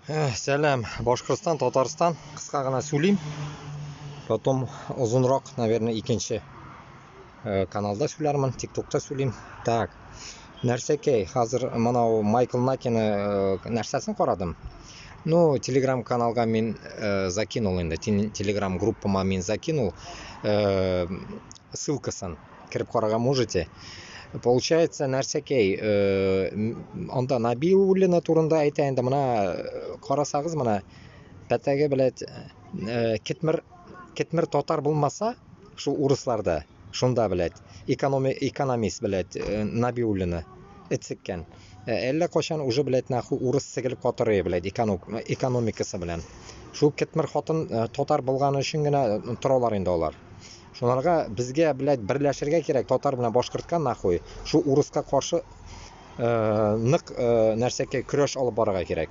Сәлем, Башкортстан, Татарстан. Кыска гына сөйлейм. Потом узунрак, наверное, икенче каналда сөйләрмен, ТикТокта сөйлейм. Так. Нәрсәкәй, хәзер монау Майкл Накины нәрсәсен карадым. Ну, Telegram каналга мин закинул инде. Telegram группама мин закинул ссылкасын. Кирип карарга можете. Получается, нәрсәкәй, анда Набиуллина турында әйтә инде. Мына карасагыз, мына пәтәге беләт кетмер татар булмаса, шу урысларда, шунда беләт, экономист беләт Набиуллина этсеккән. Әллә качан уже беләт наху урыс сигелеп катырый беләт экономикасы белән. Шу кетмер хатын татар булганы өчен генә торалар инде алар. Шунларга безгә беләт берләшергә кирәк, татар белән башкортка нахуй. Шу урыска каршы нык нәрсәкә көрәш алып барырга кирәк.